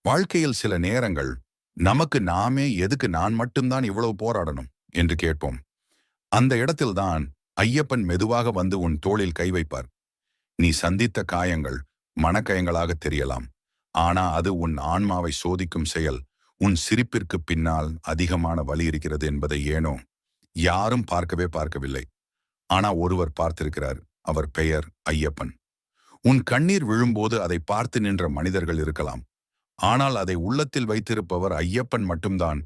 வாழ்க்கையில் சில நேரங்கள் நமக்கு நாமே எதுக்கு நான் மட்டும்தான் இவ்வளவு போராடணும் என்று கேட்போம். அந்த இடத்தில்தான் ஐயப்பன் மெதுவாக வந்து உன் தோளில் கை வைப்பார். நீ சந்தித்த காயங்கள் மனக்காயங்களாக தெரியலாம். ஆனா அது உன் ஆன்மாவை சோதிக்கும் செயல். உன் சிரிப்பிற்கு பின்னால் அதிகமான வலி இருக்கிறது என்பதை ஏனோ யாரும் பார்க்கவில்லை. ஆனா ஒருவர் பார்த்திருக்கிறார். அவர் பெயர் ஐயப்பன். உன் கண்ணீர் விழும்போது அதை பார்த்து நின்ற மனிதர்கள் இருக்கலாம். ஆனால் அதை உள்ளத்தில் வைத்திருப்பவர் ஐயப்பன் மட்டும்தான்.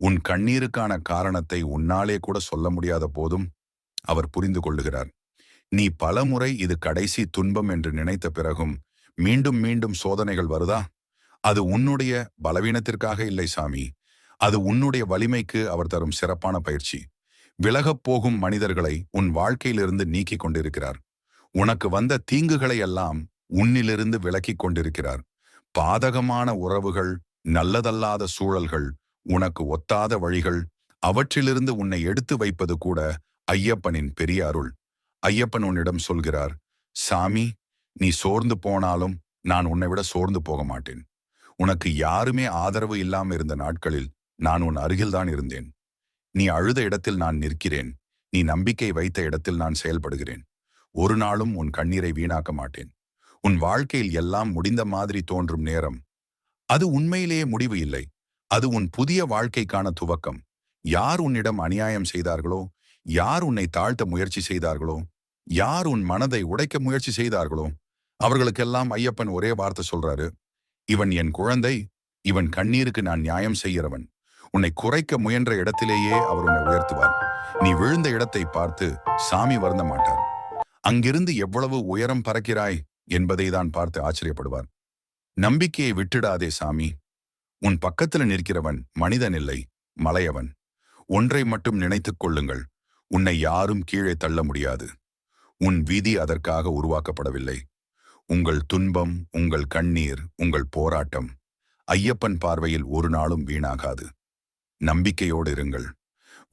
உன் கண்ணீருக்கான காரணத்தை உன்னாலே கூட சொல்ல முடியாத போதும் அவர் புரிந்து கொள்ளுகிறார். நீ பலமுறை இது கடைசி துன்பம் என்று நினைத்த பிறகும் மீண்டும் மீண்டும் சோதனைகள் வருதா? அது உன்னுடைய பலவீனத்திற்காக இல்லை சாமி. அது உன்னுடைய வலிமைக்கு அவர் தரும் சிறப்பான பயிற்சி. விலகப் போகும் மனிதர்களை உன் வாழ்க்கையிலிருந்து நீக்கிக் கொண்டிருக்கிறார். உனக்கு வந்த தீங்குகளை எல்லாம் உன்னிலிருந்து விலக்கிக் கொண்டிருக்கிறார். பாதகமான உறவுகள், நல்லதல்லாத சூழல்கள், உனக்கு ஒத்தாத வழிகள், அவற்றிலிருந்து உன்னை எடுத்து வைப்பது கூட ஐயப்பனின் பெரிய அருள். ஐயப்பன் உன்னிடம் சொல்கிறார், சாமி, நீ சோர்ந்து போனாலும் நான் உன்னை விட சோர்ந்து போக மாட்டேன். உனக்கு யாருமே ஆதரவு இல்லாம இருந்த நாட்களில் நான் உன் அருகில்தான் இருந்தேன். நீ அழுத இடத்தில் நான் நிற்கிறேன். நீ நம்பிக்கை வைத்த இடத்தில் நான் செயல்படுகிறேன். ஒரு நாளும் உன் கண்ணீரை வீணாக்க மாட்டேன். உன் வாழ்க்கையில் எல்லாம் முடிந்த மாதிரி தோன்றும் நேரம், அது உண்மையிலேயே முடிவு இல்லை. அது உன் புதிய வாழ்க்கைக்கான துவக்கம். யார் உன்னிடம் அநியாயம் செய்தார்களோ, யார் உன்னை தாழ்த்த முயற்சி செய்தார்களோ, யார் உன் மனதை உடைக்க முயற்சி செய்தார்களோ, அவர்களுக்கெல்லாம் ஐயப்பன் ஒரே வார்த்தை சொல்றாரு, இவன் என் குழந்தை, இவன் கண்ணீருக்கு நான் நியாயம் செய்கிறவன். உன்னை குறைக்க முயன்ற இடத்திலேயே அவர் உன்னை உயர்த்துவார். நீ விழுந்த இடத்தை பார்த்து சாமி வருந்த மாட்டார். அங்கிருந்து எவ்வளவு உயரம் பறக்கிறாய் என்பதை தான் பார்த்து ஆச்சரியப்படுவார். நம்பிக்கையை விட்டுடாதே சாமி. உன் பக்கத்தில் நிற்கிறவன் மனிதன் இல்லை, மலையவன். ஒன்றை மட்டும் நினைத்துக் கொள்ளுங்கள், உன்னை யாரும் கீழே தள்ள முடியாது. உன் விதி அதற்காக உருவாக்கப்படவில்லை. உங்கள் துன்பம், உங்கள் கண்ணீர், உங்கள் போராட்டம் ஐயப்பன் பார்வையில் ஒரு நாளும் வீணாகாது. நம்பிக்கையோடு இருங்கள்.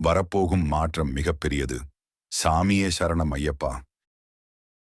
வரப்போகும் மாற்றம் மிகப்பெரியது. சாமியே சரணம் ஐயப்பா.